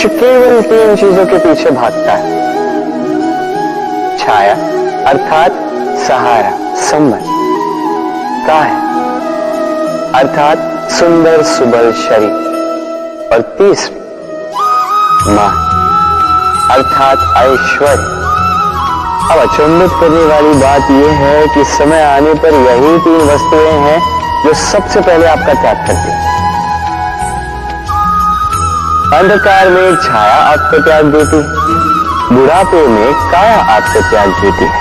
मनुष्य केवल 3 चीजों के पीछे भागता है। छाया अर्थात सहारा, संबंध, काया अर्थात सुंदर सुबल शरीर, और तीसरी मान अर्थात ऐश्वर्य। अब अचंभित करने वाली बात यह है कि समय आने पर यही 3 वस्तुएं हैं जो सबसे पहले आपका त्याग करती हैं। अंधकार में छाया आपको त्याग देती है, बुढ़ापे में काया आपको त्याग देती है,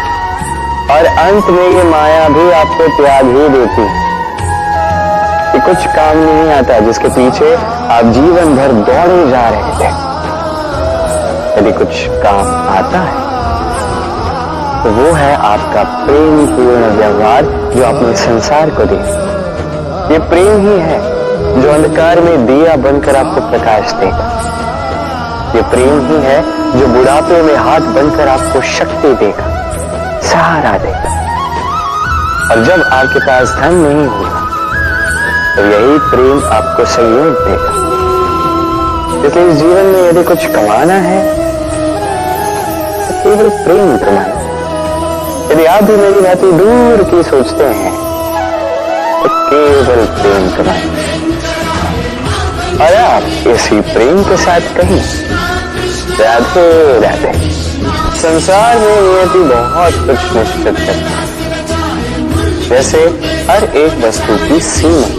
और अंत में ये माया भी आपको त्याग ही देती है। ये कुछ काम नहीं आता जिसके पीछे आप जीवन भर दौड़े जा रहे थे। यदि कुछ काम आता है तो वो है आपका प्रेम पूर्ण व्यवहार जो अपने संसार को दे। ये प्रेम ही है जो अंधकार में दिया बनकर आपको प्रकाश देगा। ये प्रेम ही है जो बुढ़ापे में हाथ बनकर आपको शक्ति देगा, सहारा देगा। और जब आपके पास धन नहीं होगा तो यही प्रेम आपको सहयोग देगा। इसलिए इस जीवन में यदि कुछ कमाना है तो केवल प्रेम कमाना। यदि आप भी मेरी बातें दूर की सोचते हैं तो केवल प्रेम कमाएं, और आप इसी प्रेम के साथ कहीं राधे राधे। संसार में नियति बहुत कुछ निश्चित करती है, जैसे हर एक वस्तु की सीमा।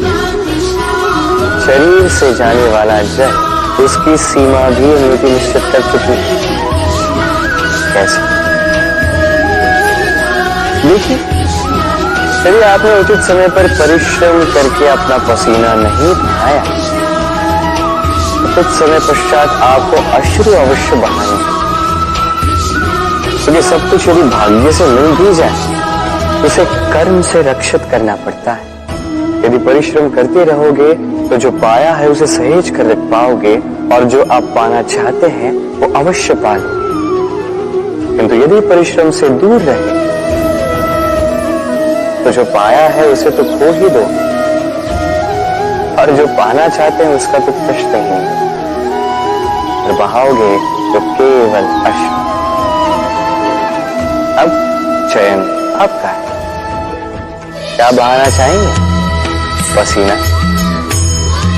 शरीर से जाने वाला जल, उसकी सीमा भी नियति निश्चित कर चुकी है। कैसे? देखिए, यदि आपने उचित समय पर परिश्रम करके अपना पसीना नहीं बहाया तो कुछ समय पश्चात आपको अश्रु अवश्य बहाने, क्योंकि सब कुछ यदि भाग्य से मिल भी जाए उसे कर्म से रक्षित करना पड़ता है। यदि परिश्रम करते रहोगे तो जो पाया है उसे सहेज कर रख पाओगे, और जो आप पाना चाहते हैं वो अवश्य पाओगे। किंतु यदि परिश्रम से दूर रहे तो जो पाया है उसे तो खो ही दो, और जो पाना चाहते हैं उसका तो कष्ट ही नहीं, और बहाओगे तो केवल अश्रु। अब चयन आपका है, क्या बहाना चाहेंगे? पसीना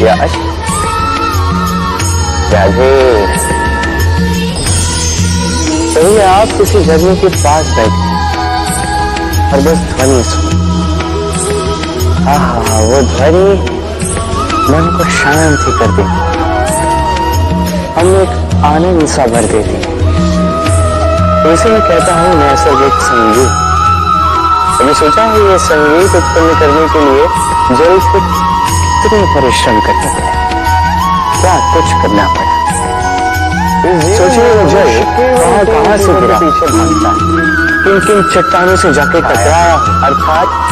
या अश्रु? राधे। कभी आप किसी झरने के पास बैठे और बस ध्वनि सुनो। आहा, वो ध्वनि मन को शांति कर देती, हम एक आनंद सा भर देती है। तो इसे मैं कहता हूं नैसर्गिक संगीत। कभी सोचा है ये संगीत उत्पन्न करने के लिए जल से कितने परिश्रम करने पड़े, क्या कुछ करना पड़ा? सोचिए वो जल कहां कहां से गिरा, पीछे भागता है, किन किन चट्टानों से जाके टकराया, अर्थात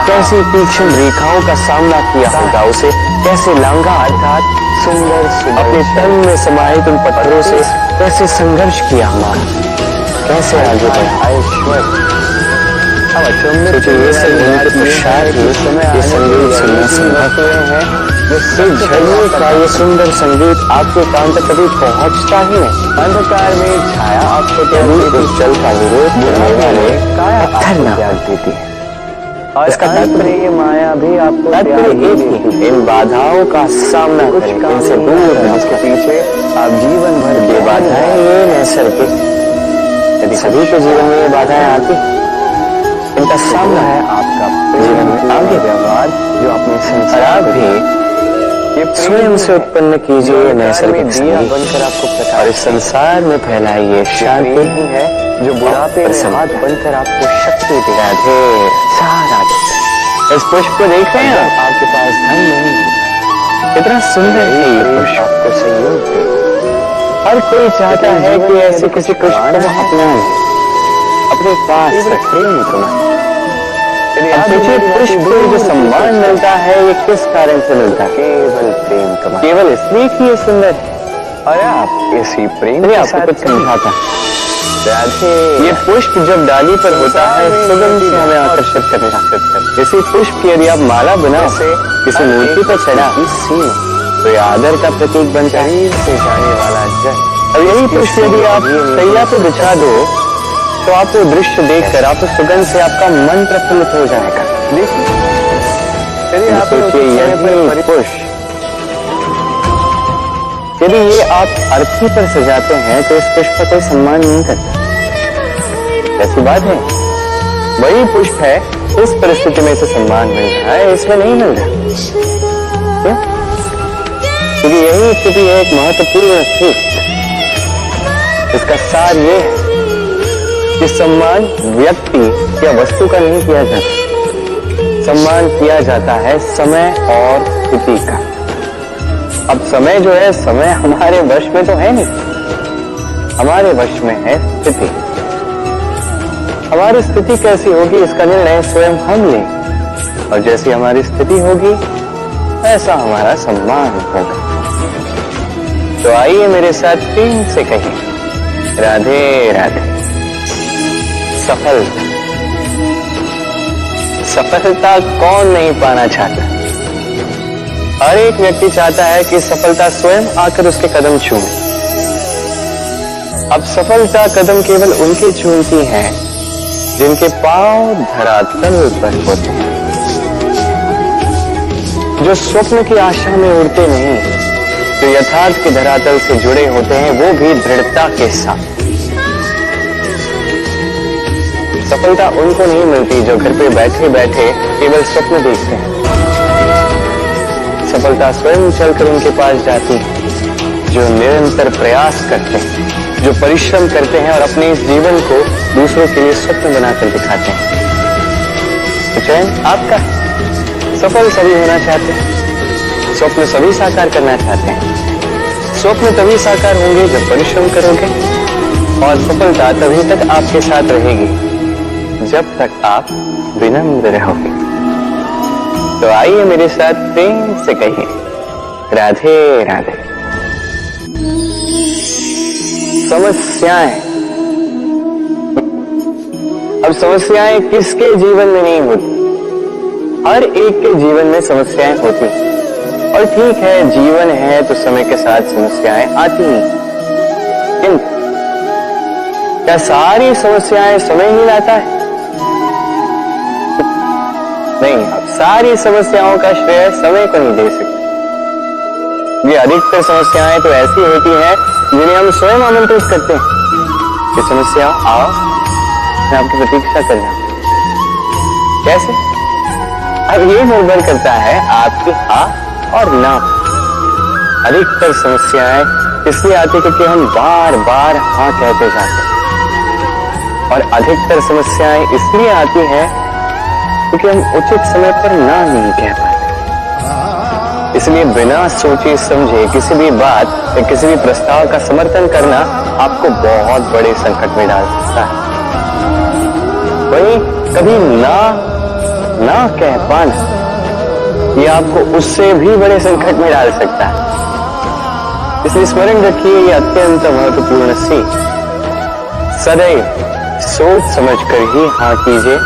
कैसी तीक्ष्ण रेखाओं का सामना किया होगा, उसे कैसे लांगा, अर्थात सुंदर अपने तन में समाहित उन पत्थरों से कैसे संघर्ष किया हमारा, कैसे आगे बढ़ा। ऐश्वर्य ये संगीत पश्चात ये संगीत सुनना संभव है। झरने का ये सुंदर संगीत आपके कान तक कभी पहुंचता ही नहीं। अंधकार में छाया आपको उस जल का विरोध करने वाले पत्थर न त्याग देती है, और इसका तात्पर्य माया भी आपको तात्पर्य एक ही, इन बाधाओं का सामना करें, इनसे दूर है, जिसके पीछे आप जीवन भर के बाधाएं ये नैसर्गिक। यदि सभी के जीवन में ये बाधाएं आती, इनका सामना है आपका जीवन में आगे व्यवहार जो अपने संसार भी स्वयं से उत्पन्न कीजिए नैसर्गिक संगीत बनकर आपको प्रकाश, और इस संसार में फैलाइए शांति ही है जो बुढ़ापे में हाथ बनकर आपको शक्ति दे। राधे सहारा दे। इस पुष्प को देख रहे हैं आपके पास धन नहीं है, कितना सुंदर है ये पुष्प, आपको सहयोग दे। हर कोई चाहता है कि ऐसे किसी पुष्प को अपनाएं, अपने पास प्रेम कमाएं। सोचिए पुष्प को जो सम्मान मिलता है ये किस कारण से मिलता है? केवल प्रेम कमाएं, केवल इसलिए कि ये सुंदर है, और आप इसी प्रेम से आपको कुछ समझाता है। ये पुष्प जब डाली पर होता है सुगंध से हमें आकर्षित करने, इसी पुष्प की यदि आप माला बना से किसी मूर्ति पर चढ़ा तो ये आदर का प्रतीक बनता है। से जाने वाला जल अब यही पुष्प यदि आप सैया पे बिछा दो तो आप वो दृश्य देखकर आप सुगंध से आपका मन प्रफुल्लित हो जाएगा। देखिए, यदि आप सोचिए यही पुष्प यदि ये आप अर्थी पर सजाते हैं तो इस पुष्प का कोई सम्मान नहीं करता। ऐसी बात है, वही पुष्प है, इस परिस्थिति में इसे सम्मान मिल रहा है, इसमें नहीं मिल रहा। क्यों? क्योंकि यही स्थिति है एक महत्वपूर्ण स्थिति। इसका सार ये है कि सम्मान व्यक्ति या वस्तु का नहीं किया जाता, सम्मान किया जाता है समय और स्थिति का। अब समय जो है, समय हमारे वश में तो है नहीं, हमारे वश में है स्थिति। हमारी स्थिति कैसी होगी इसका निर्णय स्वयं हम लें, और जैसी हमारी स्थिति होगी ऐसा हमारा सम्मान होगा। तो आइए मेरे साथ प्रेम से कहिए, राधे राधे। सफलता, सफलता कौन नहीं पाना चाहता? हर एक व्यक्ति चाहता है कि सफलता स्वयं आकर उसके कदम चूमे। अब सफलता कदम केवल उनके चूमती है जिनके पांव धरातल पर होते हैं, जो स्वप्न की आशा में उड़ते नहीं, जो यथार्थ के धरातल से जुड़े होते हैं, वो भी दृढ़ता के साथ। सफलता उनको नहीं मिलती जो घर पे बैठे बैठे केवल स्वप्न देखते हैं। सफलता स्वयं चलकर उनके पास जाती है, जो निरंतर प्रयास करते हैं, जो परिश्रम करते हैं और अपने इस जीवन को दूसरों के लिए स्वप्न बनाकर दिखाते हैं। तो चयन आपका, सफल सभी होना चाहते हैं, स्वप्न सभी साकार करना चाहते हैं। स्वप्न तभी साकार होंगे जब परिश्रम करोगे, और सफलता तभी तक आपके साथ रहेगी जब तक आप विनम्र रहोगे। तो आइए मेरे साथ प्रेम से कहिए, राधे राधे। समस्याएं, अब समस्याएं किसके जीवन में नहीं होती? हर एक के जीवन में समस्याएं होती, और ठीक है, जीवन है तो समय के साथ समस्याएं आती हैं। किंतु क्या सारी समस्याएं समय ही लाता है? नहीं, आप सारी समस्याओं का श्रेय समय को नहीं दे सकते। ये अधिकतर समस्याएं तो ऐसी होती हैं जिन्हें हम स्वयं आमंत्रित करते हैं कि समस्या आओ, मैं आपकी प्रतीक्षा कर रहा हूं। कैसे? अब ये निर्भर करता है आपकी हाँ और ना। अधिकतर समस्याएं इसलिए आती क्योंकि हम बार बार हाँ कहते जाते हैं, और अधिकतर समस्याएं इसलिए आती हैं क्योंकि हम उचित समय पर ना नहीं कह पाते। इसलिए बिना सोचे समझे किसी भी बात या किसी भी प्रस्ताव का समर्थन करना आपको बहुत बड़े संकट में डाल सकता है। वहीं कभी ना कह पाना, ये आपको उससे भी बड़े संकट में डाल सकता है। इसलिए स्मरण रखिए, ये अत्यंत महत्वपूर्ण सीख। सदैव सोच समझकर ही हाँ कीजिए,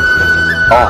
और